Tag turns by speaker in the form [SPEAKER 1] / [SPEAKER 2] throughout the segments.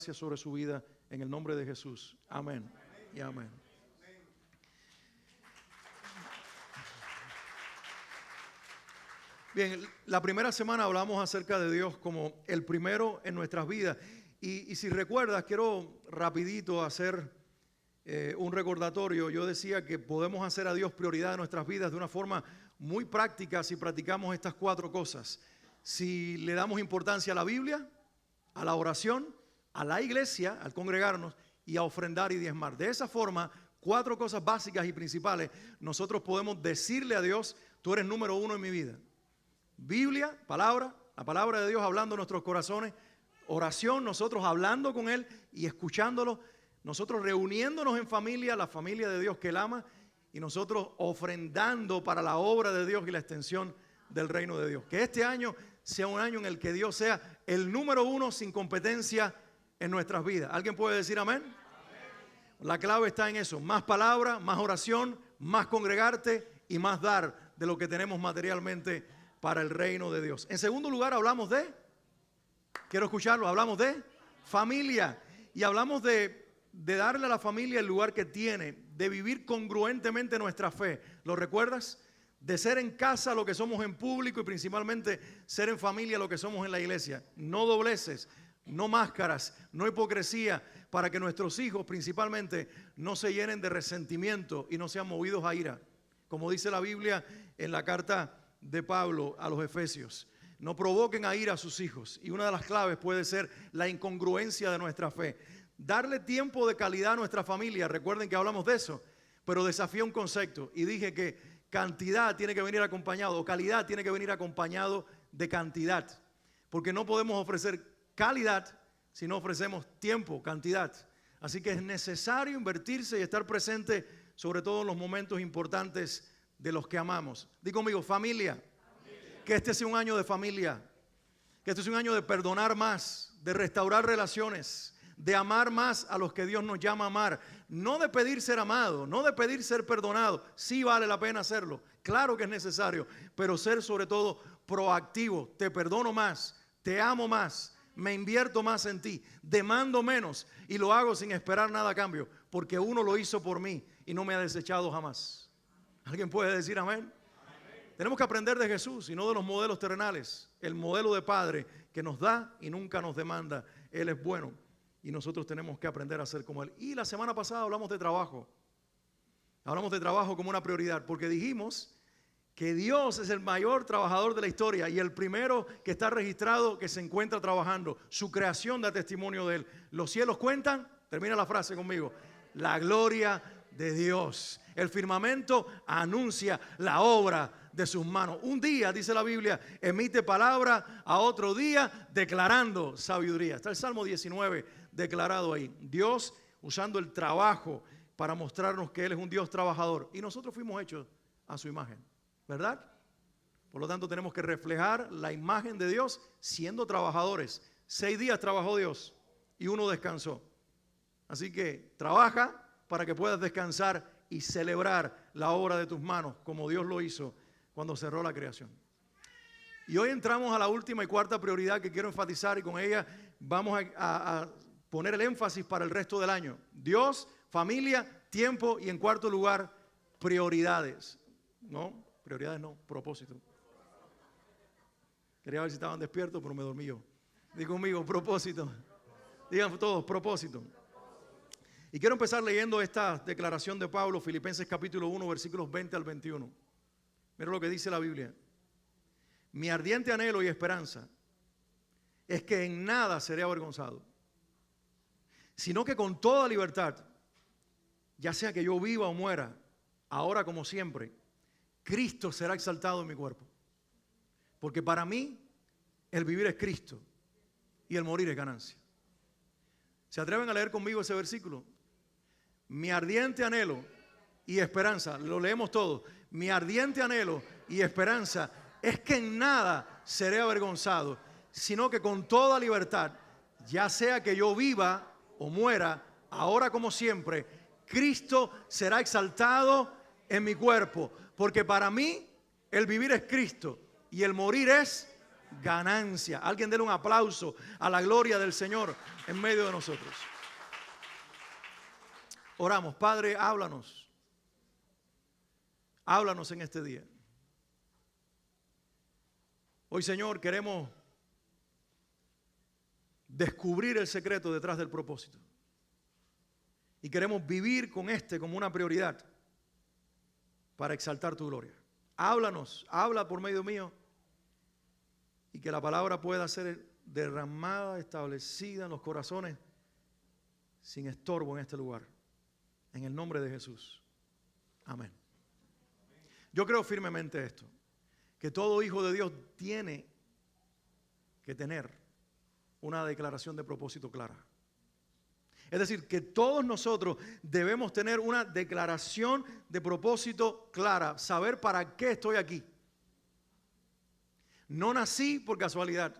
[SPEAKER 1] sobre su vida en el nombre de Jesús. Amén y amén. Bien, la primera semana hablamos acerca de Dios como el primero en nuestras vidas. Y si recuerdas, quiero rapidito hacer un recordatorio. Yo decía que podemos hacer a Dios prioridad en nuestras vidas de una forma muy práctica si practicamos estas 4 cosas. Si le damos importancia a la Biblia, a la oración, a la iglesia, al congregarnos y a ofrendar y diezmar. De esa forma, 4 cosas básicas y principales, nosotros podemos decirle a Dios: tú eres número 1 en mi vida. Biblia, palabra, la palabra de Dios hablando en nuestros corazones. Oración, nosotros hablando con Él y escuchándolo. Nosotros reuniéndonos en familia, la familia de Dios que Él ama. Y nosotros ofrendando para la obra de Dios y la extensión del reino de Dios. Que este año sea un año en el que Dios sea el número 1 sin competencia en nuestras vidas. ¿Alguien puede decir amén? Amén. La clave está en eso: más palabra, más oración, más congregarte y más dar de lo que tenemos materialmente para el reino de Dios. En segundo lugar, hablamos de, quiero escucharlo, hablamos de familia. Y hablamos de darle a la familia el lugar que tiene, de vivir congruentemente nuestra fe. ¿Lo recuerdas? De ser en casa lo que somos en público y principalmente ser en familia lo que somos en la iglesia. No dobleces, no máscaras, no hipocresía, para que nuestros hijos principalmente no se llenen de resentimiento y no sean movidos a ira. Como dice la Biblia en la carta de Pablo a los Efesios, no provoquen a ira a sus hijos. Y una de las claves puede ser la incongruencia de nuestra fe. Darle tiempo de calidad a nuestra familia. Recuerden que hablamos de eso, pero desafié un concepto y dije que cantidad tiene que venir acompañado, o calidad tiene que venir acompañado de cantidad. Porque no podemos ofrecer calidad si no ofrecemos tiempo, cantidad. Así que es necesario invertirse y estar presente, sobre todo en los momentos importantes de los que amamos. Di conmigo, familia. Que este sea un año de familia. Que este sea un año de perdonar más, de restaurar relaciones, de amar más a los que Dios nos llama a amar. No de pedir ser amado, no de pedir ser perdonado. Sí vale la pena hacerlo, claro que es necesario, pero ser sobre todo proactivo. Te perdono más, te amo más, me invierto más en ti, demando menos y lo hago sin esperar nada a cambio, porque uno lo hizo por mí y no me ha desechado jamás. ¿Alguien puede decir amén? Tenemos que aprender de Jesús y no de los modelos terrenales. El modelo de padre que nos da y nunca nos demanda. Él es bueno y nosotros tenemos que aprender a ser como Él. Y la semana pasada hablamos de trabajo. Hablamos de trabajo como una prioridad, porque dijimos que Dios es el mayor trabajador de la historia y el primero que está registrado que se encuentra trabajando. Su creación da testimonio de Él. Los cielos cuentan, termina la frase conmigo, la gloria de Dios. El firmamento anuncia la obra de sus manos. Un día, dice la Biblia, emite palabra a otro día declarando sabiduría. Está el Salmo 19 declarado ahí. Dios usando el trabajo para mostrarnos que Él es un Dios trabajador. Y nosotros fuimos hechos a su imagen, ¿verdad? Por lo tanto, tenemos que reflejar la imagen de Dios siendo trabajadores. 6 días trabajó Dios y 1 descansó. Así que trabaja para que puedas descansar y celebrar la obra de tus manos como Dios lo hizo cuando cerró la creación. Y hoy entramos a la última y cuarta prioridad que quiero enfatizar, y con ella vamos a poner el énfasis para el resto del año. Dios, familia, tiempo y en cuarto lugar, prioridades. No, prioridades no, propósito. Quería ver si estaban despiertos, pero me dormí yo. Digo conmigo, propósito. Digan todos, propósito. Y quiero empezar leyendo esta declaración de Pablo, Filipenses capítulo 1, versículos 20 al 21. Mira lo que dice la Biblia. Mi ardiente anhelo y esperanza es que en nada seré avergonzado, sino que con toda libertad, ya sea que yo viva o muera, ahora como siempre, Cristo será exaltado en mi cuerpo. Porque para mí el vivir es Cristo y el morir es ganancia. ¿Se atreven a leer conmigo ese versículo? Mi ardiente anhelo y esperanza, lo leemos todo. Mi ardiente anhelo y esperanza es que en nada seré avergonzado, sino que con toda libertad, ya sea que yo viva o muera, ahora como siempre, Cristo será exaltado en mi cuerpo. Porque para mí el vivir es Cristo y el morir es ganancia. Alguien déle un aplauso a la gloria del Señor en medio de nosotros. Oramos. Padre, háblanos. Háblanos en este día. Hoy, Señor, queremos descubrir el secreto detrás del propósito. Y queremos vivir con como una prioridad para exaltar tu gloria. Háblanos, habla por medio mío y que la palabra pueda ser derramada, establecida en los corazones sin estorbo en este lugar. En el nombre de Jesús. Amén. Yo creo firmemente esto, que todo hijo de Dios tiene que tener una declaración de propósito clara. Es decir, que todos nosotros debemos tener una declaración de propósito clara, saber para qué estoy aquí. No nací por casualidad,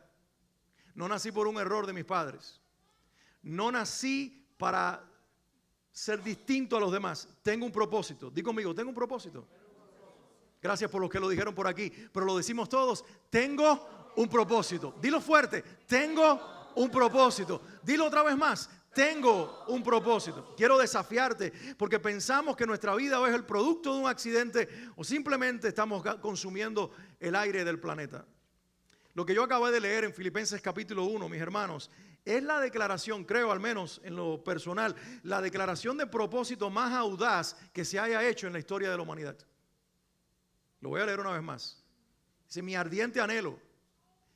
[SPEAKER 1] no nací por un error de mis padres, no nací para ser distinto a los demás. Tengo un propósito. Di conmigo, tengo un propósito. Gracias por los que lo dijeron por aquí, pero lo decimos todos. Tengo un propósito. Dilo fuerte. Tengo un propósito. Dilo otra vez más. Tengo un propósito. Quiero desafiarte porque pensamos que nuestra vida es el producto de un accidente o simplemente estamos consumiendo el aire del planeta. Lo que yo acabé de leer en Filipenses capítulo 1, mis hermanos, es la declaración, creo al menos en lo personal, la declaración de propósito más audaz que se haya hecho en la historia de la humanidad. Lo voy a leer una vez más. Dice, mi ardiente anhelo,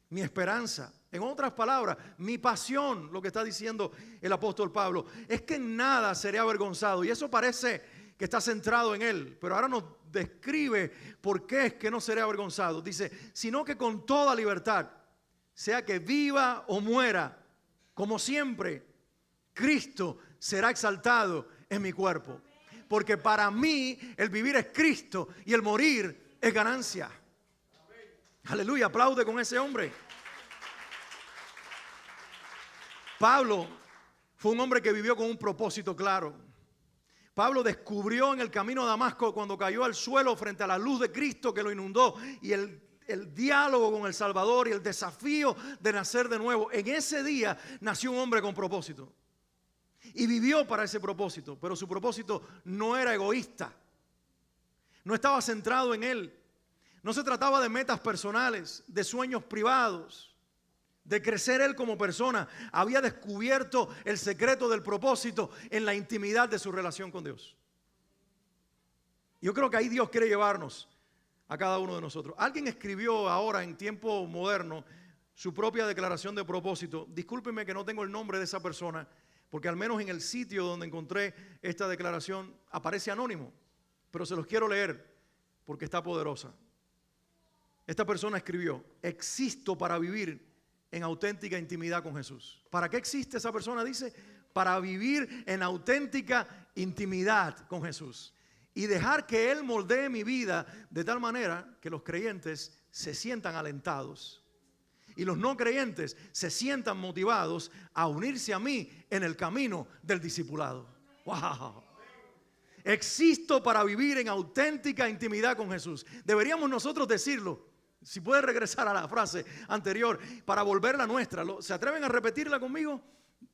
[SPEAKER 1] mi esperanza, en otras palabras, mi pasión, lo que está diciendo el apóstol Pablo, es que en nada seré avergonzado. Y eso parece que está centrado en él, pero ahora nos describe por qué es que no seré avergonzado. Dice, sino que con toda libertad, sea que viva o muera, como siempre, Cristo será exaltado en mi cuerpo. Porque para mí el vivir es Cristo y el morir es ganancia. Aleluya, aplaude con ese hombre. Pablo fue un hombre que vivió con un propósito claro. Pablo descubrió en el camino a Damasco cuando cayó al suelo frente a la luz de Cristo que lo inundó y el diálogo con el Salvador y el desafío de nacer de nuevo. En ese día nació un hombre con propósito y vivió para ese propósito, pero su propósito no era egoísta, no estaba centrado en él, no se trataba de metas personales, de sueños privados, de crecer él como persona. Había descubierto el secreto del propósito en la intimidad de su relación con Dios. Yo creo que ahí Dios quiere llevarnos a cada uno de nosotros. Alguien escribió ahora en tiempo moderno su propia declaración de propósito. Discúlpenme que no tengo el nombre de esa persona, porque al menos en el sitio donde encontré esta declaración aparece anónimo, pero se los quiero leer porque está poderosa. Esta persona escribió: existo para vivir en auténtica intimidad con Jesús. ¿Para qué existe esa persona? Dice, para vivir en auténtica intimidad con Jesús y dejar que Él moldee mi vida de tal manera que los creyentes se sientan alentados y los no creyentes se sientan motivados a unirse a mí en el camino del discipulado. ¡Wow! Existo para vivir en auténtica intimidad con Jesús. Deberíamos nosotros decirlo. Si puede regresar a la frase anterior para volverla nuestra. ¿Se atreven a repetirla conmigo?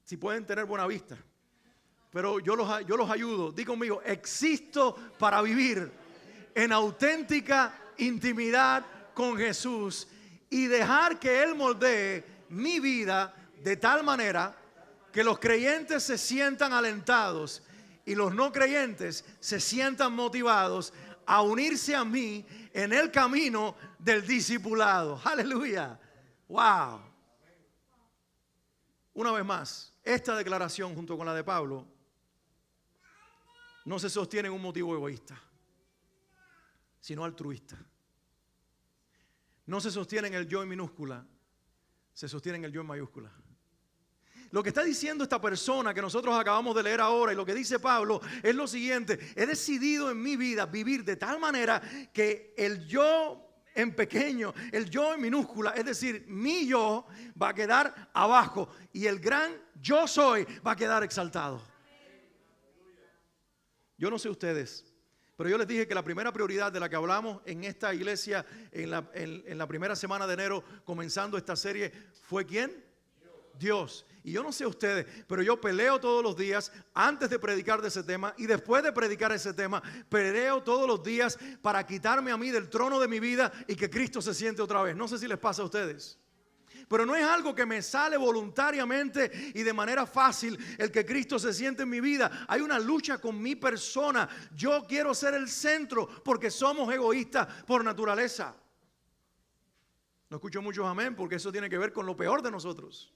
[SPEAKER 1] Si pueden tener buena vista. Pero yo los ayudo. Di conmigo, existo para vivir en auténtica intimidad con Jesús y dejar que Él moldee mi vida de tal manera que los creyentes se sientan alentados y los no creyentes se sientan motivados a unirse a mí en el camino del discipulado. Aleluya. Wow. Una vez más, esta declaración junto con la de Pablo no se sostiene en un motivo egoísta, sino altruista. No se sostiene en el yo en minúscula, se sostiene en el yo en mayúscula. Lo que está diciendo esta persona que nosotros acabamos de leer ahora y lo que dice Pablo es lo siguiente: he decidido en mi vida vivir de tal manera que el yo en pequeño, el yo en minúscula, es decir, mi yo va a quedar abajo y el gran yo soy va a quedar exaltado. Yo no sé ustedes, Pero yo les dije que la primera prioridad de la que hablamos en esta iglesia en la primera semana de enero, comenzando esta serie, fue ¿quién? Dios. Y yo no sé ustedes, pero yo peleo todos los días antes de predicar de ese tema y después de predicar ese tema, peleo todos los días para quitarme a mí del trono de mi vida y que Cristo se siente otra vez. No sé si les pasa a ustedes. Pero no es algo que me sale voluntariamente y de manera fácil el que Cristo se siente en mi vida. Hay una lucha con mi persona. Yo quiero ser el centro porque somos egoístas por naturaleza. No escucho muchos amén porque eso tiene que ver con lo peor de nosotros.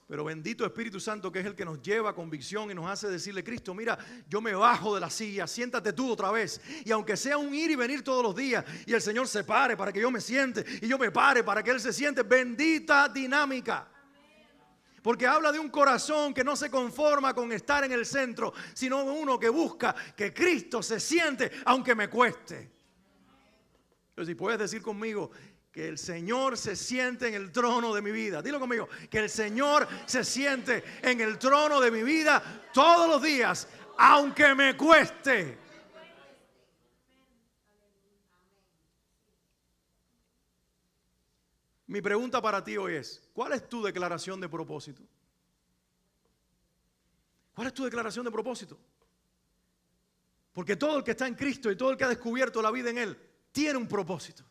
[SPEAKER 1] Pero bendito Espíritu Santo, que es el que nos lleva a convicción y nos hace decirle: Cristo, mira, yo me bajo de la silla, siéntate tú otra vez. Y aunque sea un ir y venir todos los días, y el Señor se pare para que yo me siente, y yo me pare para que Él se siente, bendita dinámica. Porque habla de un corazón que no se conforma con estar en el centro, sino uno que busca que Cristo se siente aunque me cueste. Entonces, si puedes decir conmigo: que el Señor se siente en el trono de mi vida. Dilo conmigo: que el Señor se siente en el trono de mi vida todos los días, aunque me cueste. Mi pregunta para ti hoy es: ¿cuál es tu declaración de propósito? ¿Cuál es tu declaración de propósito? Porque todo el que está en Cristo y todo el que ha descubierto la vida en Él tiene un propósito.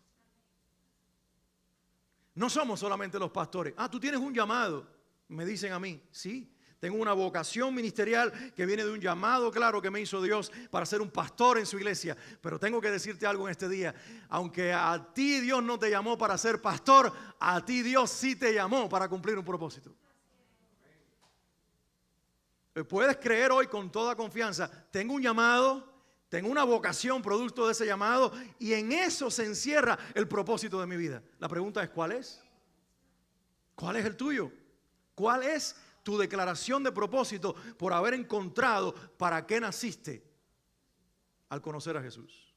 [SPEAKER 1] No somos solamente los pastores. Tú tienes un llamado, me dicen a mí. Sí, tengo una vocación ministerial que viene de un llamado claro que me hizo Dios para ser un pastor en su iglesia. Pero tengo que decirte algo en este día: aunque a ti Dios no te llamó para ser pastor, a ti Dios sí te llamó para cumplir un propósito. Puedes creer hoy con toda confianza: tengo un llamado, tengo una vocación producto de ese llamado, y en eso se encierra el propósito de mi vida. La pregunta es: ¿cuál es? ¿Cuál es el tuyo? ¿Cuál es tu declaración de propósito por haber encontrado para qué naciste al conocer a Jesús?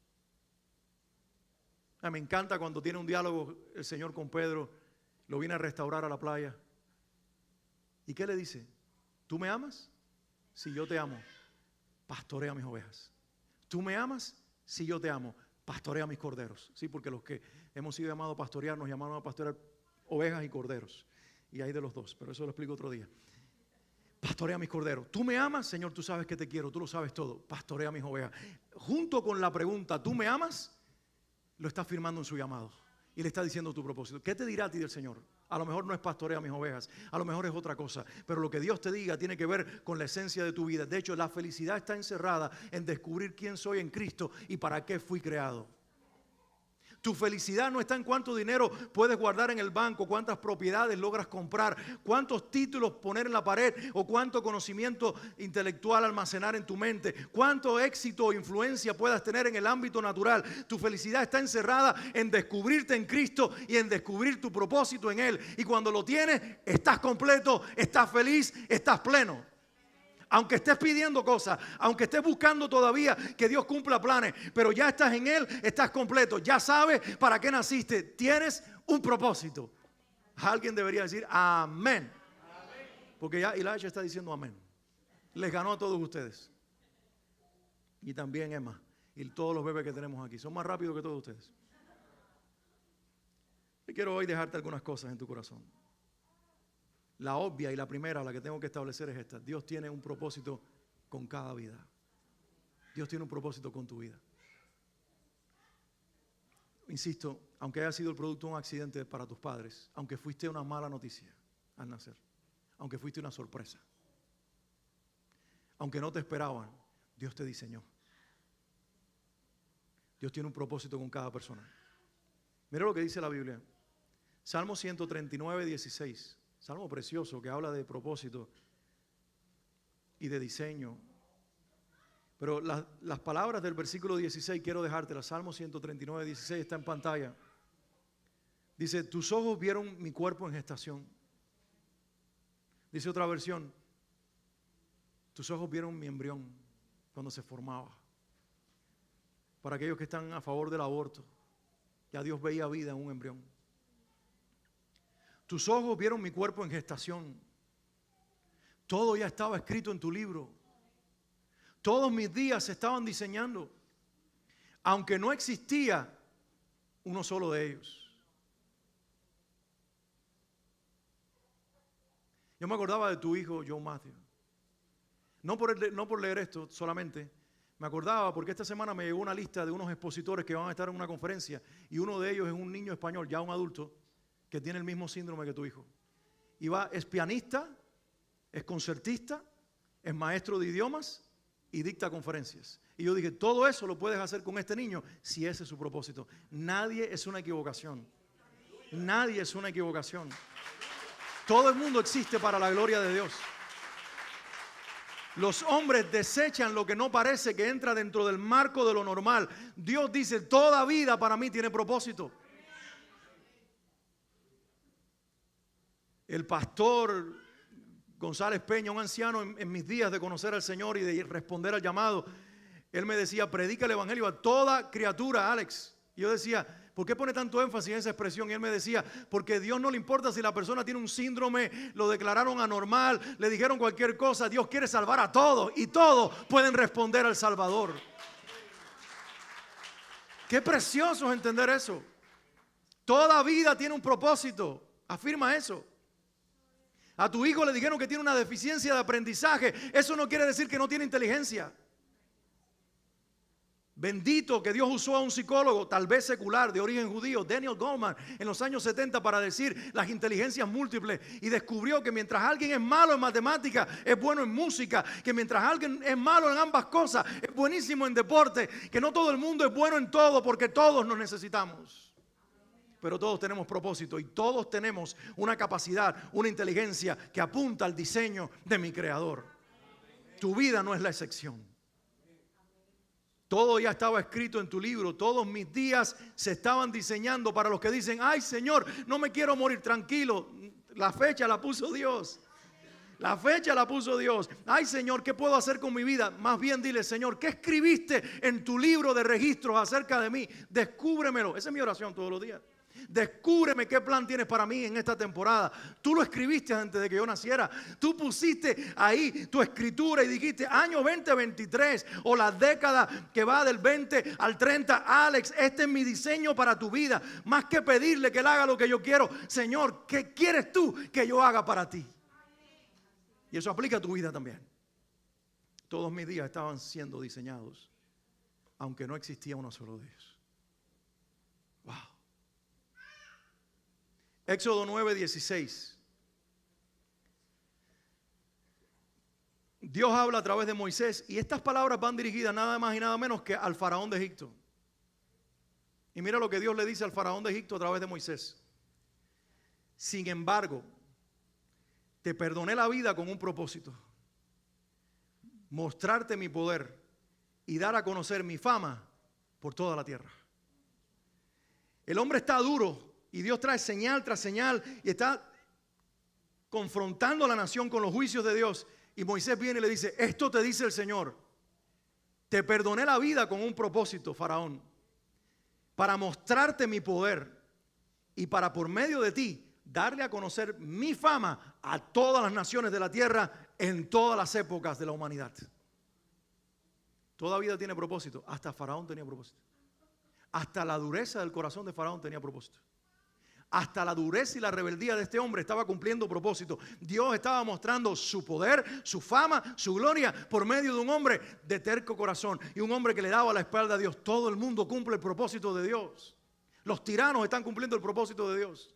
[SPEAKER 1] Me encanta cuando tiene un diálogo el Señor con Pedro. Lo viene a restaurar a la playa. ¿Y qué le dice? ¿Tú me amas? Si yo te amo, pastorea mis ovejas. ¿Tú me amas? Si yo te amo, pastorea mis corderos. Sí, porque los que hemos sido llamados a pastorear nos llamaron a pastorear ovejas y corderos. Y hay de los dos, pero eso lo explico otro día. Pastorea mis corderos. ¿Tú me amas? Señor, tú sabes que te quiero, tú lo sabes todo. Pastorea mis ovejas. Junto con la pregunta, ¿tú me amas?, lo está afirmando en su llamado. Y le está diciendo tu propósito. ¿Qué te dirá a ti del Señor? A lo mejor no es pastorea mis ovejas, a lo mejor es otra cosa, pero lo que Dios te diga tiene que ver con la esencia de tu vida. De hecho, la felicidad está encerrada en descubrir quién soy en Cristo y para qué fui creado. Tu felicidad no está en cuánto dinero puedes guardar en el banco, cuántas propiedades logras comprar, cuántos títulos poner en la pared o cuánto conocimiento intelectual almacenar en tu mente, cuánto éxito o influencia puedas tener en el ámbito natural. Tu felicidad está encerrada en descubrirte en Cristo y en descubrir tu propósito en Él. Y cuando lo tienes, estás completo, estás feliz, estás pleno. Aunque estés pidiendo cosas, aunque estés buscando todavía que Dios cumpla planes, pero ya estás en Él, estás completo. Ya sabes para qué naciste. Tienes un propósito. Alguien debería decir amén. Porque ya Elijah está diciendo amén. Les ganó a todos ustedes. Y también Emma. Y todos los bebés que tenemos aquí. Son más rápidos que todos ustedes. Yo quiero hoy dejarte algunas cosas en tu corazón. La obvia y la primera, la que tengo que establecer es esta: Dios tiene un propósito con cada vida. Dios tiene un propósito con tu vida. Insisto, aunque haya sido el producto de un accidente para tus padres, aunque fuiste una mala noticia al nacer, aunque fuiste una sorpresa, aunque no te esperaban, Dios te diseñó. Dios tiene un propósito con cada persona. Mira lo que dice la Biblia. Salmo 139, 16. Salmo precioso que habla de propósito y de diseño. Pero las palabras del versículo 16 quiero dejártelas. Salmo 139, 16 está en pantalla. Dice: tus ojos vieron mi cuerpo en gestación. Dice otra versión: tus ojos vieron mi embrión cuando se formaba. Para aquellos que están a favor del aborto, ya Dios veía vida en un embrión. Tus ojos vieron mi cuerpo en gestación. Todo ya estaba escrito en tu libro. Todos mis días se estaban diseñando, aunque no existía uno solo de ellos. Yo me acordaba de tu hijo, Joe Matthew. No por leer esto solamente. Me acordaba porque esta semana me llegó una lista de unos expositores que van a estar en una conferencia y uno de ellos es un niño español, ya un adulto, que tiene el mismo síndrome que tu hijo. Es pianista, es concertista, es maestro de idiomas y dicta conferencias. Y yo dije, todo eso lo puedes hacer con este niño si ese es su propósito. Nadie es una equivocación. Nadie es una equivocación. Todo el mundo existe para la gloria de Dios. Los hombres desechan lo que no parece que entra dentro del marco de lo normal. Dios dice, toda vida para mí tiene propósito. El pastor González Peña, un anciano en mis días de conocer al Señor y de responder al llamado, él me decía, predica el evangelio a toda criatura, Alex. Y yo decía, ¿por qué pone tanto énfasis en esa expresión? Y él me decía, porque a Dios no le importa si la persona tiene un síndrome, lo declararon anormal, le dijeron cualquier cosa. Dios quiere salvar a todos y todos pueden responder al Salvador. Qué precioso es entender eso. Toda vida tiene un propósito. Afirma eso. A tu hijo le dijeron que tiene una deficiencia de aprendizaje. Eso no quiere decir que no tiene inteligencia. Bendito que Dios usó a un psicólogo, tal vez secular, de origen judío, Daniel Goleman, en los años 70 para decir las inteligencias múltiples, y descubrió que mientras alguien es malo en matemáticas, es bueno en música, que mientras alguien es malo en ambas cosas, es buenísimo en deporte, que no todo el mundo es bueno en todo porque todos nos necesitamos. Pero todos tenemos propósito y todos tenemos una capacidad, una inteligencia que apunta al diseño de mi Creador. Tu vida no es la excepción. Todo ya estaba escrito en tu libro. Todos mis días se estaban diseñando para los que dicen, ay Señor, no me quiero morir. Tranquilo, la fecha la puso Dios. La fecha la puso Dios. Ay Señor, ¿qué puedo hacer con mi vida? Más bien dile, Señor, ¿qué escribiste en tu libro de registros acerca de mí? Descúbremelo. Esa es mi oración todos los días. Descúbreme qué plan tienes para mí en esta temporada. Tú lo escribiste antes de que yo naciera. Tú pusiste ahí tu escritura y dijiste año 2023 o la década que va del 20 al 30. Alex, este es mi diseño para tu vida. Más que pedirle que él haga lo que yo quiero, Señor, ¿qué quieres tú que yo haga para ti? Y eso aplica a tu vida también. Todos mis días estaban siendo diseñados, aunque no existía uno solo de ellos. Wow. Éxodo 9:16. Dios habla a través de Moisés y estas palabras van dirigidas nada más y nada menos que al faraón de Egipto. Y mira lo que Dios le dice al faraón de Egipto a través de Moisés. Sin embargo, te perdoné la vida con un propósito: mostrarte mi poder y dar a conocer mi fama por toda la tierra. El hombre está duro. Y Dios trae señal tras señal y está confrontando a la nación con los juicios de Dios. Y Moisés viene y le dice, esto te dice el Señor. Te perdoné la vida con un propósito, faraón, para mostrarte mi poder y para por medio de ti darle a conocer mi fama a todas las naciones de la tierra en todas las épocas de la humanidad. Toda vida tiene propósito. Hasta faraón tenía propósito. Hasta la dureza del corazón de faraón tenía propósito. Hasta la dureza y la rebeldía de este hombre estaba cumpliendo propósito. Dios estaba mostrando su poder, su fama, su gloria por medio de un hombre de terco corazón y un hombre que le daba la espalda a Dios. Todo el mundo cumple el propósito de Dios. Los tiranos están cumpliendo el propósito de Dios.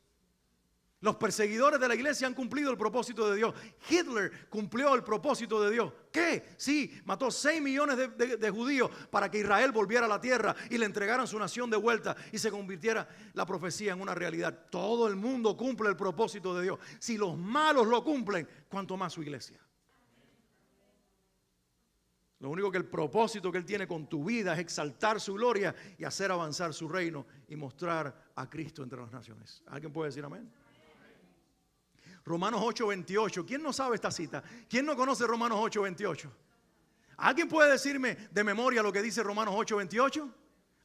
[SPEAKER 1] Los perseguidores de la iglesia han cumplido el propósito de Dios. Hitler cumplió el propósito de Dios. ¿Qué? Sí, mató 6 millones de judíos para que Israel volviera a la tierra y le entregaran su nación de vuelta y se convirtiera la profecía en una realidad. Todo el mundo cumple el propósito de Dios. Si los malos lo cumplen, ¿cuánto más su iglesia? Lo único que el propósito que Él tiene con tu vida es exaltar su gloria y hacer avanzar su reino y mostrar a Cristo entre las naciones. ¿Alguien puede decir amén? Romanos 8:28. ¿Quién no sabe esta cita? ¿Quién no conoce Romanos 8:28? ¿Alguien puede decirme de memoria lo que dice Romanos 8:28?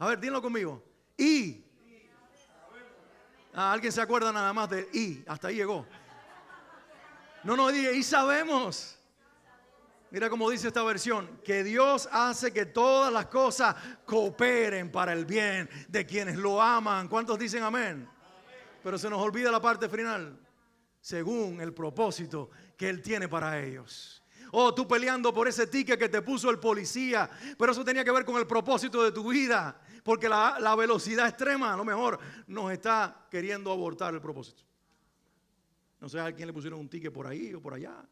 [SPEAKER 1] A ver, díganlo conmigo. Y. ¿Alguien se acuerda nada más de y? Hasta ahí llegó. No, dije, y sabemos. Mira cómo dice esta versión, que Dios hace que todas las cosas cooperen para el bien de quienes lo aman. ¿Cuántos dicen amén? Pero se nos olvida la parte final, según el propósito que Él tiene para ellos. Oh, tú peleando por ese ticket que te puso el policía, pero eso tenía que ver con el propósito de tu vida, porque la velocidad extrema a lo mejor nos está queriendo abortar el propósito. No sé a quién le pusieron un ticket por ahí o por allá.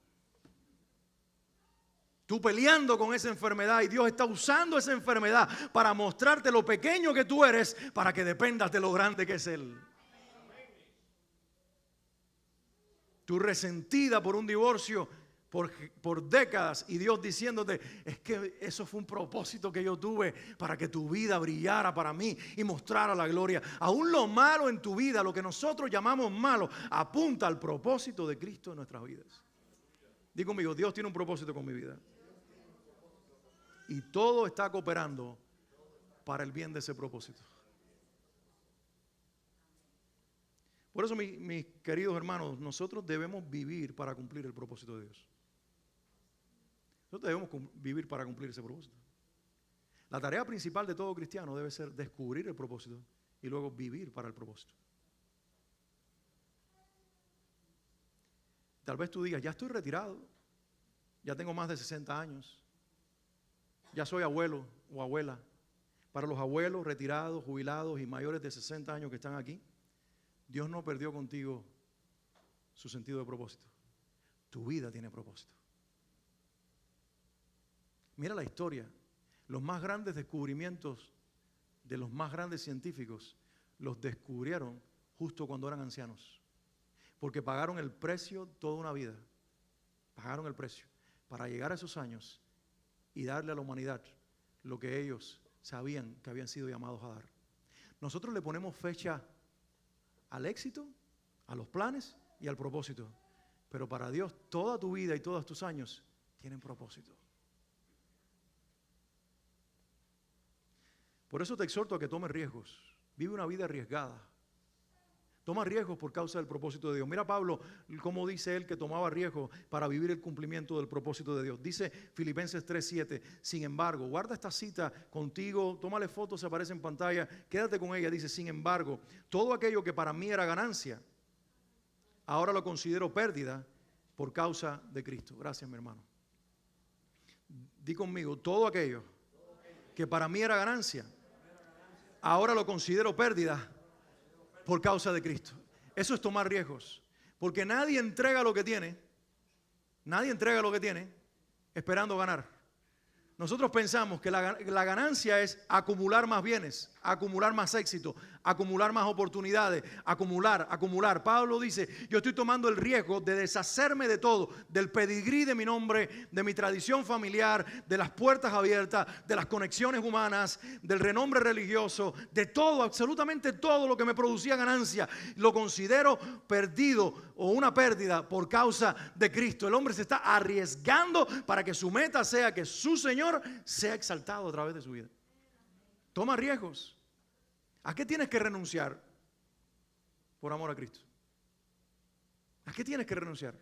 [SPEAKER 1] Tú peleando con esa enfermedad y Dios está usando esa enfermedad para mostrarte lo pequeño que tú eres para que dependas de lo grande que es Él. Tú resentida por un divorcio por décadas y Dios diciéndote, es que eso fue un propósito que yo tuve para que tu vida brillara para mí y mostrara la gloria. Aún lo malo en tu vida, lo que nosotros llamamos malo, apunta al propósito de Cristo en nuestras vidas. Digo conmigo, Dios tiene un propósito con mi vida. Y todo está cooperando para el bien de ese propósito. Por eso, mis queridos hermanos, nosotros debemos vivir para cumplir el propósito de Dios. Nosotros debemos vivir para cumplir ese propósito. La tarea principal de todo cristiano debe ser descubrir el propósito y luego vivir para el propósito. Tal vez tú digas, ya estoy retirado, ya tengo más de 60 años. Ya soy abuelo o abuela. Para los abuelos retirados, jubilados y mayores de 60 años que están aquí, Dios no perdió contigo su sentido de propósito. Tu vida tiene propósito. Mira la historia. Los más grandes descubrimientos de los más grandes científicos los descubrieron justo cuando eran ancianos. Porque pagaron el precio toda una vida. Pagaron el precio para llegar a esos años y darle a la humanidad lo que ellos sabían que habían sido llamados a dar. Nosotros le ponemos fecha al éxito, a los planes y al propósito. Pero para Dios toda tu vida y todos tus años tienen propósito. Por eso te exhorto a que tomes riesgos. Vive una vida arriesgada. Toma riesgos por causa del propósito de Dios. Mira Pablo, cómo dice él que tomaba riesgos para vivir el cumplimiento del propósito de Dios. Dice Filipenses 3:7, sin embargo, guarda esta cita contigo, tómale fotos, se aparece en pantalla, quédate con ella. Dice, sin embargo, todo aquello que para mí era ganancia, ahora lo considero pérdida por causa de Cristo. Gracias, mi hermano. Di conmigo, todo aquello que para mí era ganancia, ahora lo considero pérdida por causa de Cristo. Eso es tomar riesgos. Porque nadie entrega lo que tiene esperando ganar. Nosotros pensamos que la ganancia es acumular más bienes, acumular más éxito, acumular más oportunidades, acumular. Pablo dice, yo estoy tomando el riesgo de deshacerme de todo, del pedigrí de mi nombre, de mi tradición familiar, de las puertas abiertas, de las conexiones humanas, del renombre religioso, de todo, absolutamente todo lo que me producía ganancia. Lo considero perdido o una pérdida por causa de Cristo. El hombre se está arriesgando para que su meta sea que su Señor sea exaltado a través de su vida. Toma riesgos. ¿A qué tienes que renunciar por amor a Cristo? ¿A qué tienes que renunciar?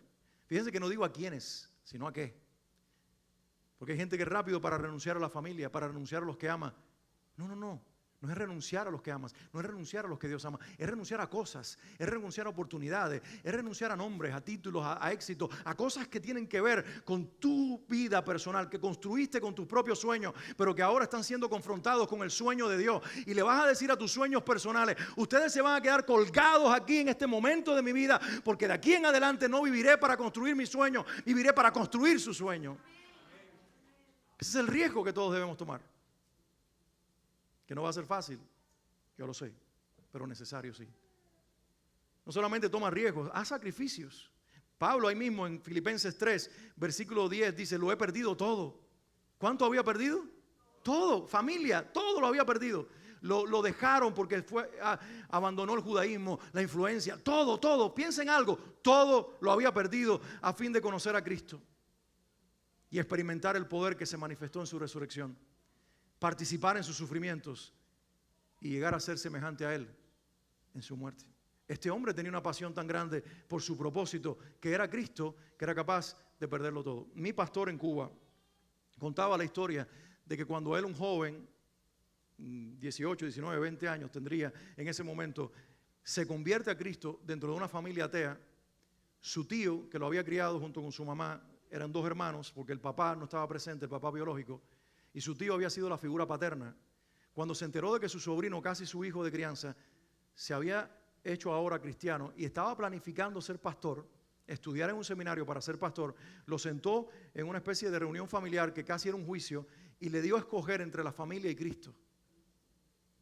[SPEAKER 1] Fíjense que no digo a quiénes, sino a qué. Porque hay gente que es rápido para renunciar a la familia, para renunciar a los que ama. No es renunciar a los que amas, no es renunciar a los que Dios ama, es renunciar a cosas, es renunciar a oportunidades, es renunciar a nombres, a títulos, a éxitos, a cosas que tienen que ver con tu vida personal, que construiste con tus propios sueños, pero que ahora están siendo confrontados con el sueño de Dios. Y le vas a decir a tus sueños personales, ustedes se van a quedar colgados aquí en este momento de mi vida, porque de aquí en adelante no viviré para construir mi sueño, viviré para construir su sueño. Ese es el riesgo que todos debemos tomar. Que no va a ser fácil, yo lo sé, pero necesario sí. No solamente toma riesgos, haz sacrificios. Pablo ahí mismo en Filipenses 3, versículo 10 dice, lo he perdido todo. ¿Cuánto había perdido? Todo, familia, todo lo había perdido. Lo dejaron porque abandonó el judaísmo, la influencia, todo. Piensa en algo, todo lo había perdido a fin de conocer a Cristo y experimentar el poder que se manifestó en su resurrección. Participar en sus sufrimientos y llegar a ser semejante a Él en su muerte. Este hombre tenía una pasión tan grande por su propósito, que era Cristo, que era capaz de perderlo todo. Mi pastor en Cuba contaba la historia de que cuando él, un joven, 18, 19, 20 años tendría en ese momento, se convierte a Cristo dentro de una familia atea. Su tío, que lo había criado junto con su mamá, eran dos hermanos, porque el papá no estaba presente, el papá biológico, y su tío había sido la figura paterna. Cuando se enteró de que su sobrino, casi su hijo de crianza, se había hecho ahora cristiano y estaba planificando ser pastor, estudiar en un seminario para ser pastor, lo sentó en una especie de reunión familiar que casi era un juicio y le dio a escoger entre la familia y Cristo.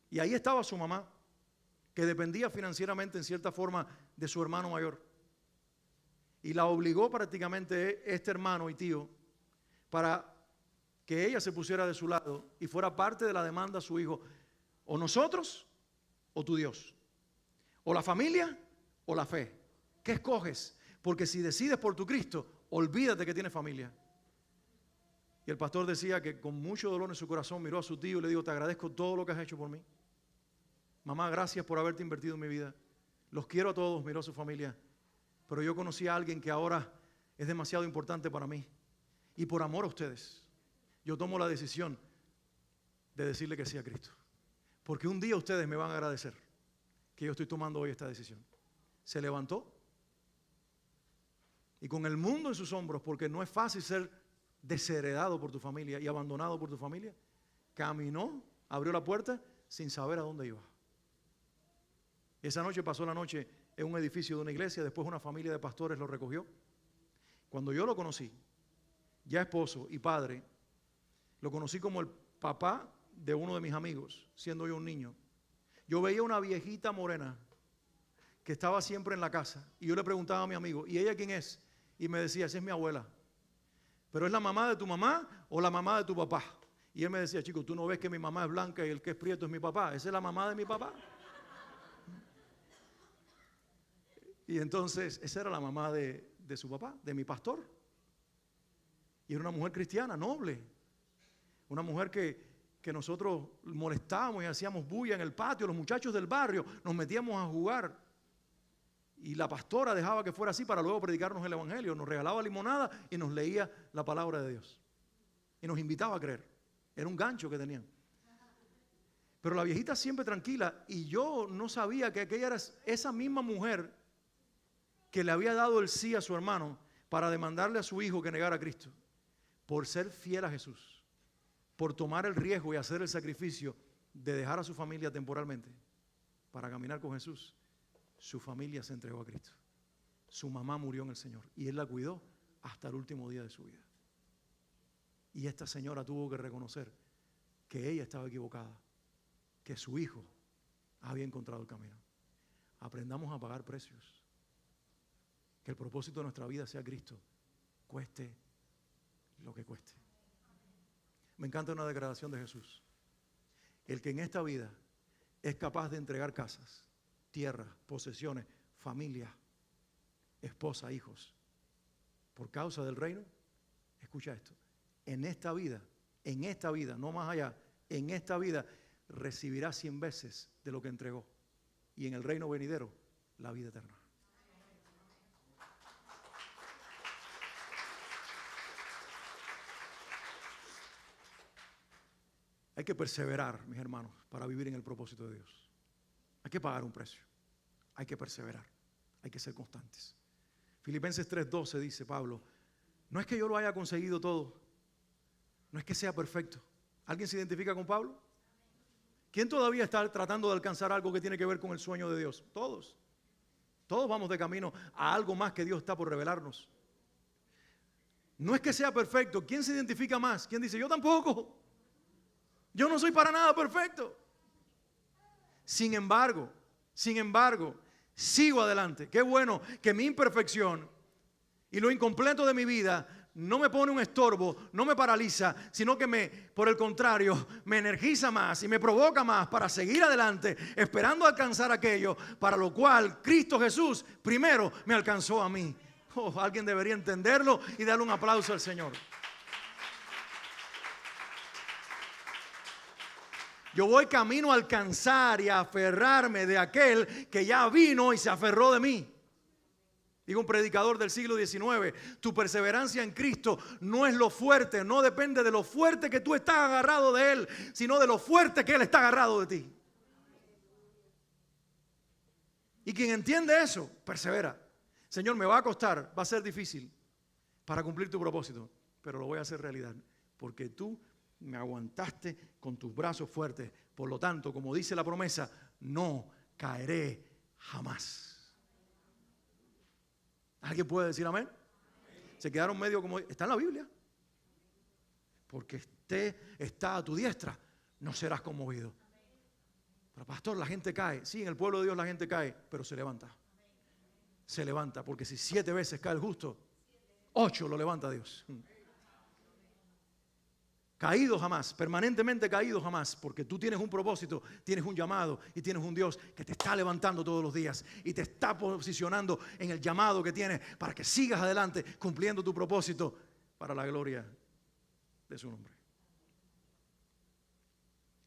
[SPEAKER 1] Y ahí estaba su mamá, que dependía financieramente en cierta forma de su hermano mayor. Y la obligó prácticamente este hermano y tío para que ella se pusiera de su lado y fuera parte de la demanda a su hijo: o nosotros o tu Dios, o la familia o la fe. ¿Qué escoges? Porque si decides por tu Cristo, olvídate que tienes familia. Y el pastor decía que con mucho dolor en su corazón miró a su tío y le dijo: te agradezco todo lo que has hecho por mí. Mamá, gracias por haberte invertido en mi vida. Los quiero a todos, miró a su familia. Pero yo conocí a alguien que ahora es demasiado importante para mí. Y por amor a ustedes, yo tomo la decisión de decirle que sí a Cristo. Porque un día ustedes me van a agradecer que yo estoy tomando hoy esta decisión. Se levantó y con el mundo en sus hombros, porque no es fácil ser desheredado por tu familia y abandonado por tu familia, caminó, abrió la puerta sin saber a dónde iba. Esa noche pasó la noche en un edificio de una iglesia, después una familia de pastores lo recogió. Cuando yo lo conocí, ya esposo y padre, lo conocí como el papá de uno de mis amigos, siendo yo un niño. Yo veía una viejita morena que estaba siempre en la casa y yo le preguntaba a mi amigo: ¿y ella quién es? Y me decía: esa es mi abuela. ¿Pero es la mamá de tu mamá o la mamá de tu papá? Y él me decía: chico, ¿tú no ves que mi mamá es blanca y el que es prieto es mi papá? Esa es la mamá de mi papá. Y entonces esa era la mamá de su papá, de mi pastor. Y era una mujer cristiana, noble. Una mujer que nosotros molestábamos y hacíamos bulla en el patio. Los muchachos del barrio nos metíamos a jugar. Y la pastora dejaba que fuera así para luego predicarnos el evangelio. Nos regalaba limonada y nos leía la palabra de Dios. Y nos invitaba a creer. Era un gancho que tenían. Pero la viejita siempre tranquila. Y yo no sabía que aquella era esa misma mujer que le había dado el sí a su hermano para demandarle a su hijo que negara a Cristo. Por ser fiel a Jesús. Por tomar el riesgo y hacer el sacrificio de dejar a su familia temporalmente para caminar con Jesús. Su familia se entregó a Cristo. Su mamá murió en el Señor y él la cuidó hasta el último día de su vida. Y esta señora tuvo que reconocer que ella estaba equivocada, que su hijo había encontrado el camino. Aprendamos a pagar precios. Que el propósito de nuestra vida sea Cristo, cueste lo que cueste. Me encanta una declaración de Jesús. El que en esta vida es capaz de entregar casas, tierras, posesiones, familia, esposa, hijos, por causa del reino, escucha esto: en esta vida, no más allá, en esta vida recibirá 100 veces de lo que entregó. Y en el reino venidero, la vida eterna. Hay que perseverar, mis hermanos, para vivir en el propósito de Dios. Hay que pagar un precio. Hay que perseverar. Hay que ser constantes. Filipenses 3:12 dice Pablo: no es que yo lo haya conseguido todo. No es que sea perfecto. ¿Alguien se identifica con Pablo? ¿Quién todavía está tratando de alcanzar algo que tiene que ver con el sueño de Dios? Todos. Todos vamos de camino a algo más que Dios está por revelarnos. No es que sea perfecto. ¿Quién se identifica más? ¿Quién dice: yo tampoco? Yo no soy para nada perfecto. Sin embargo, sigo adelante. Qué bueno que mi imperfección y lo incompleto de mi vida no me pone un estorbo, no me paraliza, sino que por el contrario, me energiza más y me provoca más para seguir adelante, esperando alcanzar aquello para lo cual Cristo Jesús primero me alcanzó a mí. Oh, alguien debería entenderlo y darle un aplauso al Señor. Yo voy camino a alcanzar y a aferrarme de aquel que ya vino y se aferró de mí. Digo, un predicador del siglo XIX, tu perseverancia en Cristo no es lo fuerte, no depende de lo fuerte que tú estás agarrado de Él, sino de lo fuerte que Él está agarrado de ti. Y quien entiende eso, persevera. Señor, me va a costar, va a ser difícil para cumplir tu propósito, pero lo voy a hacer realidad, porque tú me aguantaste con tus brazos fuertes. Por lo tanto, como dice la promesa, no caeré jamás. ¿Alguien puede decir amén? Se quedaron medio como, está en la Biblia. Porque está a tu diestra, no serás conmovido. Pero pastor, la gente cae. Sí, en el pueblo de Dios la gente cae, pero se levanta. Se levanta, porque si 7 veces cae el justo, 8 lo levanta Dios. Caído jamás, permanentemente caído jamás, porque tú tienes un propósito, tienes un llamado y tienes un Dios que te está levantando todos los días y te está posicionando en el llamado que tienes para que sigas adelante cumpliendo tu propósito para la gloria de su nombre.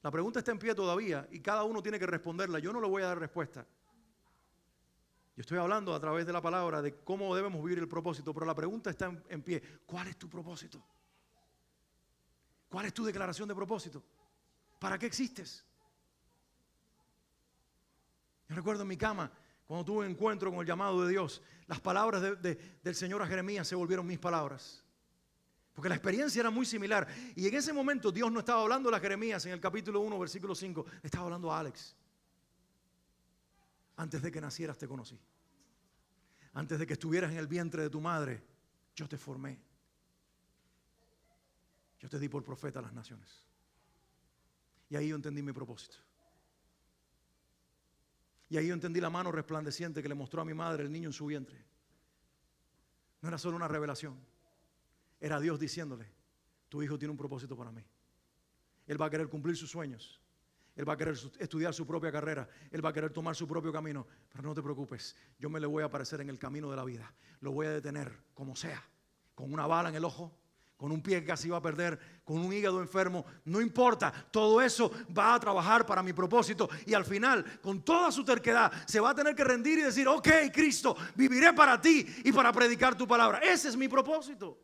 [SPEAKER 1] La pregunta está en pie todavía y cada uno tiene que responderla. Yo no le voy a dar respuesta. Yo estoy hablando a través de la palabra de cómo debemos vivir el propósito, pero la pregunta está en pie. ¿Cuál es tu propósito? ¿Cuál es tu declaración de propósito? ¿Para qué existes? Yo recuerdo en mi cama, cuando tuve un encuentro con el llamado de Dios, las palabras del Señor a Jeremías se volvieron mis palabras. Porque la experiencia era muy similar. Y en ese momento Dios no estaba hablando a Jeremías en el capítulo 1, versículo 5. Estaba hablando a Alex. Antes de que nacieras te conocí. Antes de que estuvieras en el vientre de tu madre, yo te formé. Yo te di por profeta a las naciones. Y ahí yo entendí mi propósito. Y ahí yo entendí la mano resplandeciente que le mostró a mi madre el niño en su vientre. No era solo una revelación. Era Dios diciéndole, tu hijo tiene un propósito para mí. Él va a querer cumplir sus sueños. Él va a querer estudiar su propia carrera. Él va a querer tomar su propio camino. Pero no te preocupes, yo me le voy a aparecer en el camino de la vida. Lo voy a detener como sea. Con una bala en el ojo, con un pie que casi va a perder, con un hígado enfermo. No importa, todo eso va a trabajar para mi propósito. Y al final, con toda su terquedad, se va a tener que rendir y decir, ok, Cristo, viviré para ti y para predicar tu palabra. Ese es mi propósito.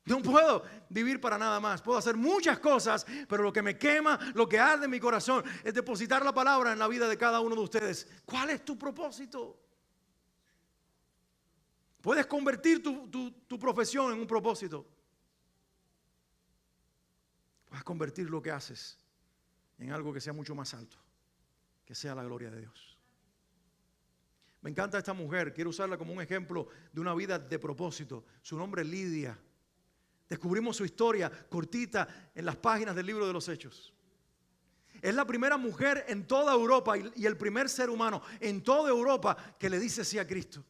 [SPEAKER 1] No puedo vivir para nada más. Puedo hacer muchas cosas, pero lo que me quema, lo que arde en mi corazón es depositar la palabra en la vida de cada uno de ustedes. ¿Cuál es tu propósito? Puedes convertir tu profesión en un propósito. Puedes convertir lo que haces en algo que sea mucho más alto, que sea la gloria de Dios. Me encanta esta mujer, quiero usarla como un ejemplo de una vida de propósito. Su nombre es Lidia. Descubrimos su historia cortita en las páginas del libro de los Hechos. Es la primera mujer en toda Europa y el primer ser humano en toda Europa que le dice sí a Cristo.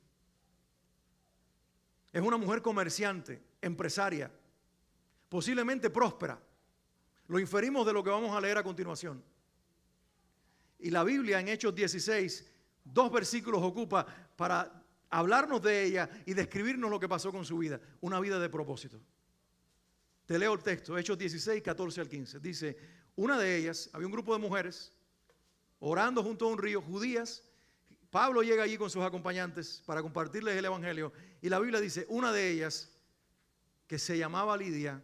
[SPEAKER 1] Es una mujer comerciante, empresaria, posiblemente próspera. Lo inferimos de lo que vamos a leer a continuación. Y la Biblia en Hechos 16, 2 versículos ocupa para hablarnos de ella y describirnos lo que pasó con su vida. Una vida de propósito. Te leo el texto, Hechos 16, 14 al 15. Dice, una de ellas, había un grupo de mujeres orando junto a un río, judías. Pablo llega allí con sus acompañantes para compartirles el evangelio. Y la Biblia dice, una de ellas, que se llamaba Lidia,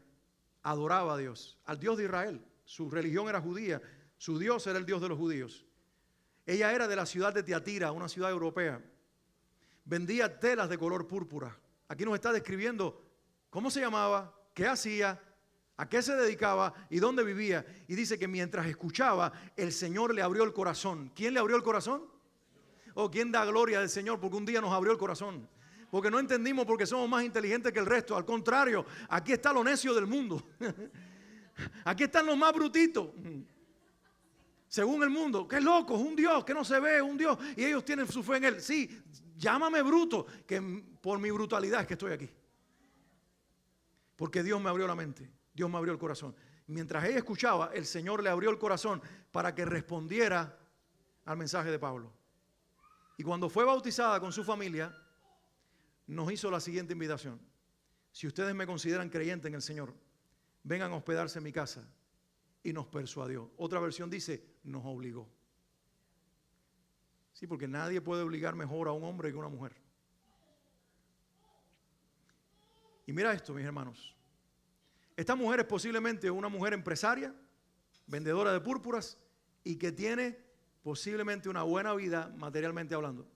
[SPEAKER 1] adoraba a Dios, al Dios de Israel. Su religión era judía, su Dios era el Dios de los judíos. Ella era de la ciudad de Tiatira, una ciudad europea. Vendía telas de color púrpura. Aquí nos está describiendo cómo se llamaba, qué hacía, a qué se dedicaba y dónde vivía. Y dice que mientras escuchaba, el Señor le abrió el corazón. ¿Quién le abrió el corazón? ¿O quién da gloria al Señor? Porque un día nos abrió el corazón. Porque no entendimos porque somos más inteligentes que el resto. Al contrario, aquí está lo necio del mundo. Aquí están los más brutitos. Según el mundo, qué loco, es un Dios que no se ve, un Dios. Y ellos tienen su fe en Él. Sí, llámame bruto, que por mi brutalidad es que estoy aquí. Porque Dios me abrió la mente, Dios me abrió el corazón. Mientras ella escuchaba, el Señor le abrió el corazón para que respondiera al mensaje de Pablo. Y cuando fue bautizada con su familia, nos hizo la siguiente invitación. Si ustedes me consideran creyente en el Señor, vengan a hospedarse en mi casa. Y nos persuadió. Otra versión dice, nos obligó. Sí, porque nadie puede obligar mejor a un hombre que a una mujer. Y mira esto, mis hermanos. Esta mujer es posiblemente una mujer empresaria, vendedora de púrpuras y que tiene posiblemente una buena vida materialmente hablando.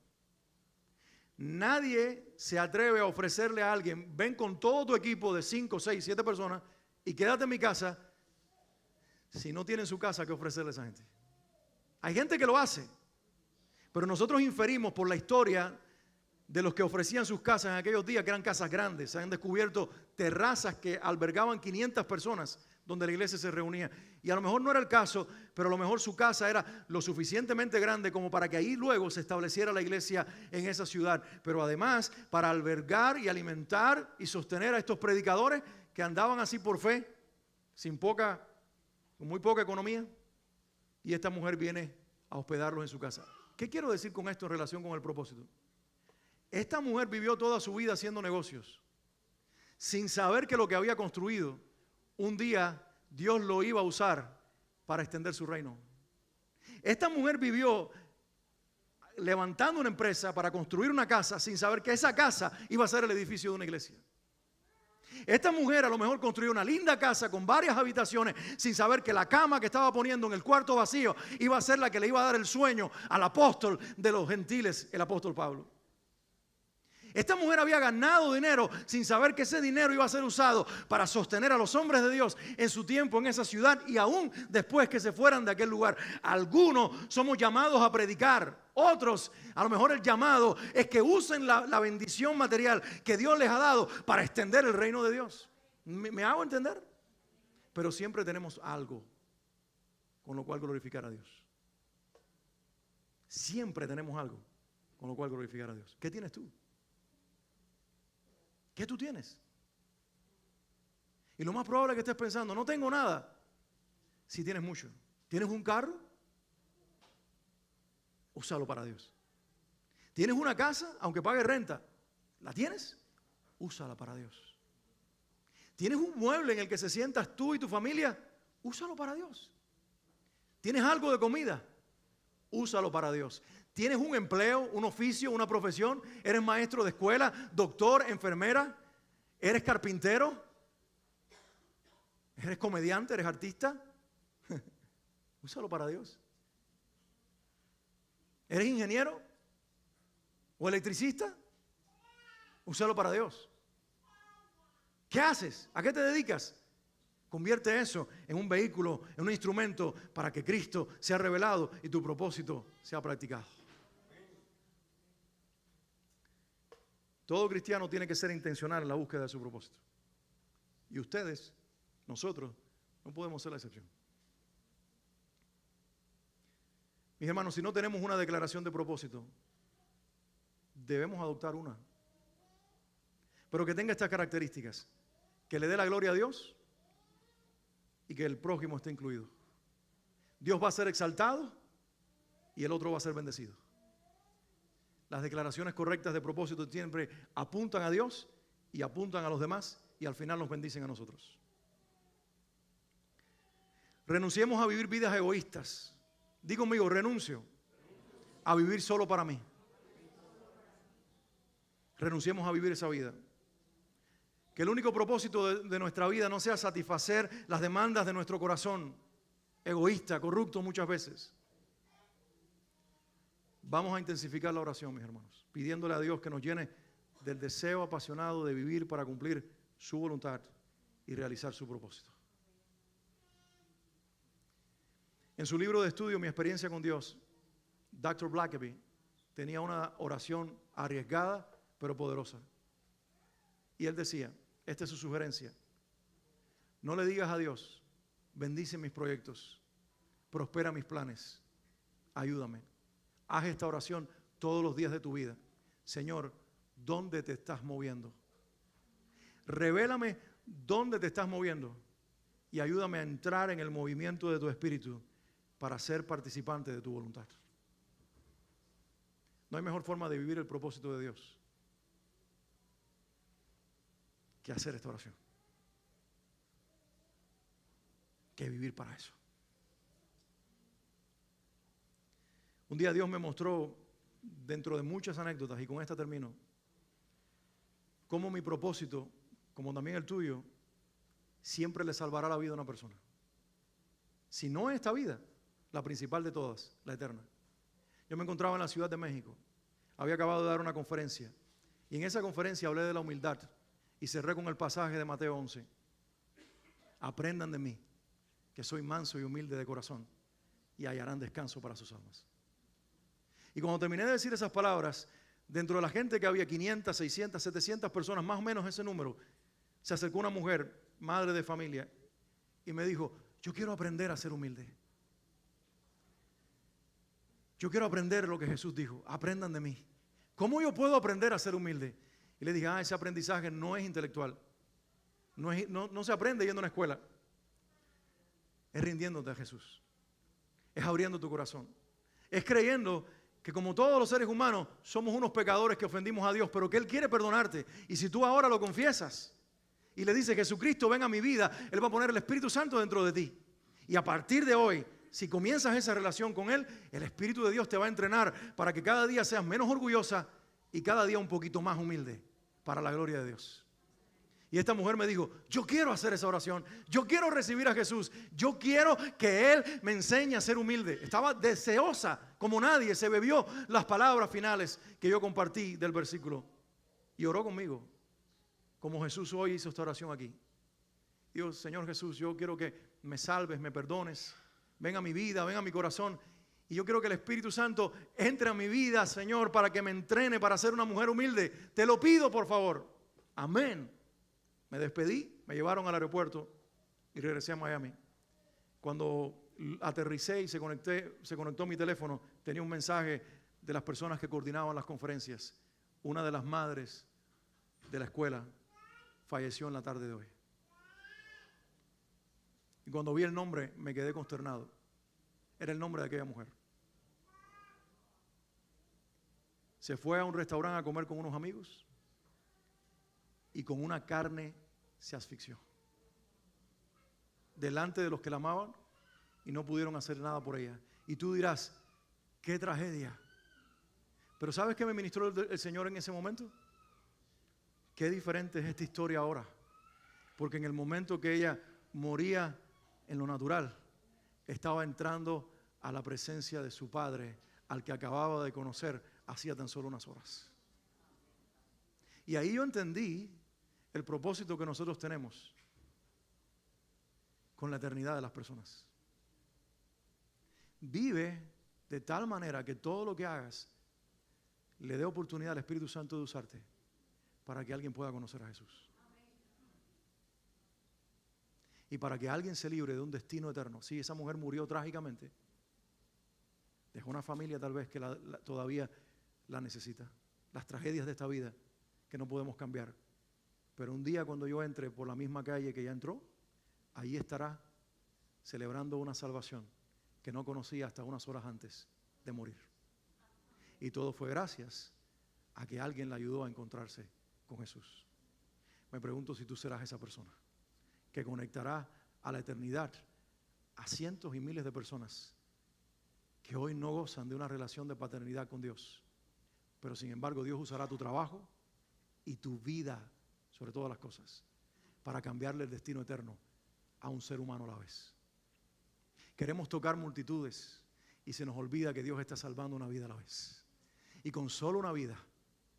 [SPEAKER 1] Nadie se atreve a ofrecerle a alguien, ven con todo tu equipo de 5, 6, 7 personas y quédate en mi casa, si no tiene en su casa que ofrecerle a esa gente. Hay gente que lo hace, pero nosotros inferimos por la historia de los que ofrecían sus casas en aquellos días, que eran casas grandes. Se han descubierto terrazas que albergaban 500 personas donde la iglesia se reunía. Y a lo mejor no era el caso, pero a lo mejor su casa era lo suficientemente grande como para que ahí luego se estableciera la iglesia en esa ciudad. Pero además, para albergar y alimentar y sostener a estos predicadores que andaban así por fe, con muy poca economía, y esta mujer viene a hospedarlos en su casa. ¿Qué quiero decir con esto en relación con el propósito? Esta mujer vivió toda su vida haciendo negocios, sin saber que lo que había construido, un día Dios lo iba a usar para extender su reino. Esta mujer vivió levantando una empresa para construir una casa, sin saber que esa casa iba a ser el edificio de una iglesia. Esta mujer a lo mejor construyó una linda casa con varias habitaciones sin saber que la cama que estaba poniendo en el cuarto vacío iba a ser la que le iba a dar el sueño al apóstol de los gentiles, el apóstol Pablo. Esta mujer había ganado dinero sin saber que ese dinero iba a ser usado para sostener a los hombres de Dios en su tiempo en esa ciudad y aún después que se fueran de aquel lugar. Algunos somos llamados a predicar, otros a lo mejor el llamado es que usen la bendición material que Dios les ha dado para extender el reino de Dios. ¿Me hago entender? Pero siempre tenemos algo con lo cual glorificar a Dios. Siempre tenemos algo con lo cual glorificar a Dios. ¿Qué tienes tú? ¿Qué tú tienes? Y lo más probable es que estés pensando, no tengo nada. Si tienes mucho. ¿Tienes un carro? Úsalo para Dios. ¿Tienes una casa? Aunque pagues renta. ¿La tienes? Úsala para Dios. ¿Tienes un mueble en el que se sientas tú y tu familia? Úsalo para Dios. ¿Tienes algo de comida? Úsalo para Dios. ¿Tienes un empleo, un oficio, una profesión? ¿Eres maestro de escuela, doctor, enfermera? ¿Eres carpintero? ¿Eres comediante? ¿Eres artista? Úsalo para Dios. ¿Eres ingeniero o electricista? Úsalo para Dios. ¿Qué haces? ¿A qué te dedicas? Convierte eso en un vehículo, en un instrumento para que Cristo sea revelado y tu propósito sea practicado. Todo cristiano tiene que ser intencional en la búsqueda de su propósito. Y ustedes, nosotros, no podemos ser la excepción. Mis hermanos, si no tenemos una declaración de propósito, debemos adoptar una. Pero que tenga estas características. Que le dé la gloria a Dios y que el prójimo esté incluido. Dios va a ser exaltado y el otro va a ser bendecido. Las declaraciones correctas de propósito siempre apuntan a Dios y apuntan a los demás y al final nos bendicen a nosotros. Renunciemos a vivir vidas egoístas. Di conmigo, renuncio a vivir solo para mí. Renunciemos a vivir esa vida. Que el único propósito de nuestra vida no sea satisfacer las demandas de nuestro corazón, egoísta, corrupto muchas veces. Vamos a intensificar la oración, mis hermanos, pidiéndole a Dios que nos llene del deseo apasionado de vivir para cumplir su voluntad y realizar su propósito. En su libro de estudio, Mi experiencia con Dios, Dr. Blackaby tenía una oración arriesgada pero poderosa. Y él decía, esta es su sugerencia: no le digas a Dios, bendice mis proyectos, prospera mis planes, ayúdame. Haz esta oración todos los días de tu vida. Señor, ¿dónde te estás moviendo? Revélame dónde te estás moviendo y ayúdame a entrar en el movimiento de tu espíritu para ser participante de tu voluntad. No hay mejor forma de vivir el propósito de Dios que hacer esta oración, que vivir para eso. Un día Dios me mostró dentro de muchas anécdotas, y con esta termino, cómo mi propósito, como también el tuyo, siempre le salvará la vida a una persona. Si no esta vida, la principal de todas, la eterna. Yo me encontraba en la Ciudad de México, había acabado de dar una conferencia, y en esa conferencia hablé de la humildad, y cerré con el pasaje de Mateo 11. Aprendan de mí, que soy manso y humilde de corazón, y hallarán descanso para sus almas. Y cuando terminé de decir esas palabras, dentro de la gente que había 500, 600, 700 personas, más o menos ese número, se acercó una mujer, madre de familia, y me dijo, yo quiero aprender a ser humilde. Yo quiero aprender lo que Jesús dijo, aprendan de mí. ¿Cómo yo puedo aprender a ser humilde? Y le dije, ese aprendizaje no es intelectual, no se aprende yendo a una escuela, es rindiéndote a Jesús, es abriendo tu corazón, es creyendo que como todos los seres humanos somos unos pecadores que ofendimos a Dios, pero que Él quiere perdonarte. Y si tú ahora lo confiesas y le dices, Jesucristo, ven a mi vida, Él va a poner el Espíritu Santo dentro de ti. Y a partir de hoy, si comienzas esa relación con Él, el Espíritu de Dios te va a entrenar para que cada día seas menos orgullosa y cada día un poquito más humilde para la gloria de Dios. Y esta mujer me dijo, yo quiero hacer esa oración, yo quiero recibir a Jesús, yo quiero que Él me enseñe a ser humilde. Estaba deseosa como nadie, se bebió las palabras finales que yo compartí del versículo y oró conmigo, como Jesús hoy hizo esta oración aquí. Dios, Señor Jesús, yo quiero que me salves, me perdones, ven a mi vida, ven a mi corazón. Y yo quiero que el Espíritu Santo entre a mi vida, Señor, para que me entrene para ser una mujer humilde. Te lo pido, por favor. Amén. Me despedí, me llevaron al aeropuerto y regresé a Miami. Cuando aterricé y se conectó mi teléfono, tenía un mensaje de las personas que coordinaban las conferencias. Una de las madres de la escuela falleció en la tarde de hoy. Y cuando vi el nombre me quedé consternado. Era el nombre de aquella mujer. Se fue a un restaurante a comer con unos amigos y con una carne se asfixió delante de los que la amaban y no pudieron hacer nada por ella. Y tú dirás, qué tragedia. Pero ¿sabes qué me ministró el Señor en ese momento? Qué diferente es esta historia ahora. Porque en el momento que ella moría en lo natural, estaba entrando a la presencia de su Padre, al que acababa de conocer hacía tan solo unas horas. Y ahí yo entendí el propósito que nosotros tenemos con la eternidad de las personas. Vive de tal manera que todo lo que hagas le dé oportunidad al Espíritu Santo de usarte para que alguien pueda conocer a Jesús. Y para que alguien se libre de un destino eterno. Sí, esa mujer murió trágicamente. Dejó una familia tal vez que todavía la necesita. Las tragedias de esta vida que no podemos cambiar. Pero un día cuando yo entre por la misma calle que ella entró, ahí estará celebrando una salvación que no conocía hasta unas horas antes de morir. Y todo fue gracias a que alguien la ayudó a encontrarse con Jesús. Me pregunto si tú serás esa persona que conectará a la eternidad a cientos y miles de personas que hoy no gozan de una relación de paternidad con Dios. Pero sin embargo Dios usará tu trabajo y tu vida sobre todas las cosas para cambiarle el destino eterno a un ser humano a la vez. Queremos tocar multitudes y se nos olvida que Dios está salvando una vida a la vez. Y con solo una vida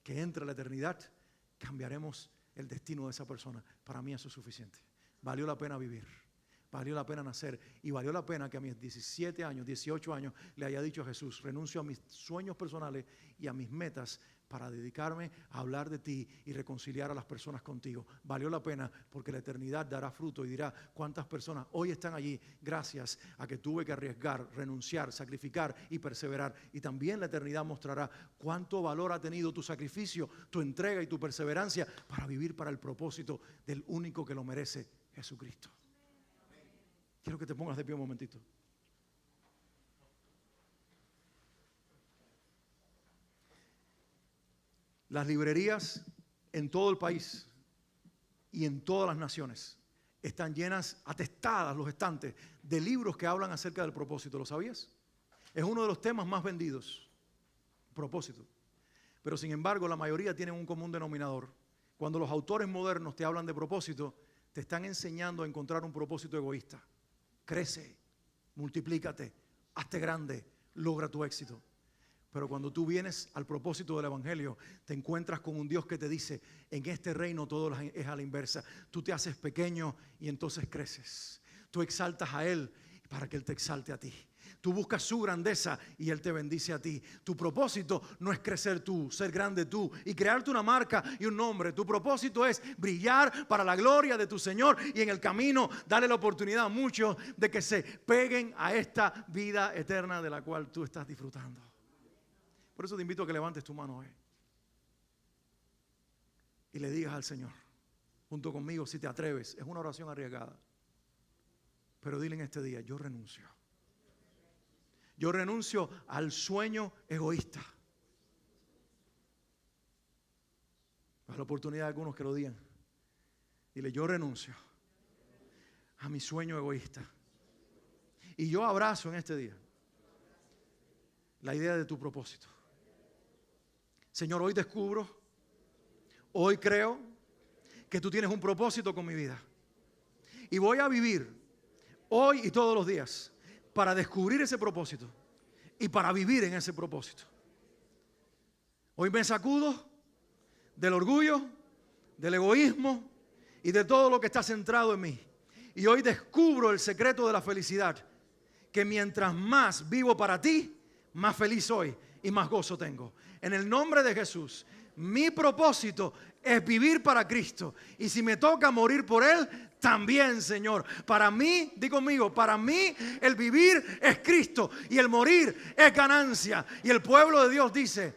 [SPEAKER 1] que entre a la eternidad, cambiaremos el destino de esa persona. Para mí eso es suficiente. Valió la pena vivir, valió la pena nacer y valió la pena que a mis 17 años, 18 años le haya dicho a Jesús, renuncio a mis sueños personales y a mis metas para dedicarme a hablar de ti y reconciliar a las personas contigo. Valió la pena porque la eternidad dará fruto y dirá cuántas personas hoy están allí gracias a que tuve que arriesgar, renunciar, sacrificar y perseverar. Y también la eternidad mostrará cuánto valor ha tenido tu sacrificio, tu entrega y tu perseverancia para vivir para el propósito del único que lo merece, Jesucristo. Quiero que te pongas de pie un momentito. Las librerías en todo el país y en todas las naciones están llenas, atestadas los estantes de libros que hablan acerca del propósito. ¿Lo sabías? Es uno de los temas más vendidos. propósito. Pero sin embargo, la mayoría tienen un común denominador. Cuando los autores modernos te hablan de propósito, te están enseñando a encontrar un propósito egoísta. Crece, multiplícate, hazte grande, logra tu éxito. Pero cuando tú vienes al propósito del evangelio, te encuentras con un Dios que te dice, en este reino todo es a la inversa. Tú te haces pequeño y entonces creces. Tú exaltas a Él para que Él te exalte a ti. Tú buscas su grandeza y Él te bendice a ti. Tu propósito no es crecer tú, ser grande tú y crearte una marca y un nombre. Tu propósito es brillar para la gloria de tu Señor y en el camino darle la oportunidad a muchos de que se peguen a esta vida eterna de la cual tú estás disfrutando. Por eso te invito a que levantes tu mano hoy y le digas al Señor, junto conmigo, si te atreves, es una oración arriesgada, pero dile en este día, yo renuncio. Yo renuncio al sueño egoísta. A la oportunidad de algunos que lo digan. Dile, yo renuncio a mi sueño egoísta. Y yo abrazo en este día la idea de tu propósito. Señor, hoy descubro, hoy creo que tú tienes un propósito con mi vida. Y voy a vivir hoy y todos los días para descubrir ese propósito y para vivir en ese propósito. Hoy me sacudo del orgullo, del egoísmo y de todo lo que está centrado en mí. Y hoy descubro el secreto de la felicidad, que mientras más vivo para ti, más feliz soy y más gozo tengo. En el nombre de Jesús, mi propósito es vivir para Cristo. Y si me toca morir por Él, también, Señor. Para mí, di conmigo, para mí el vivir es Cristo y el morir es ganancia. Y el pueblo de Dios dice,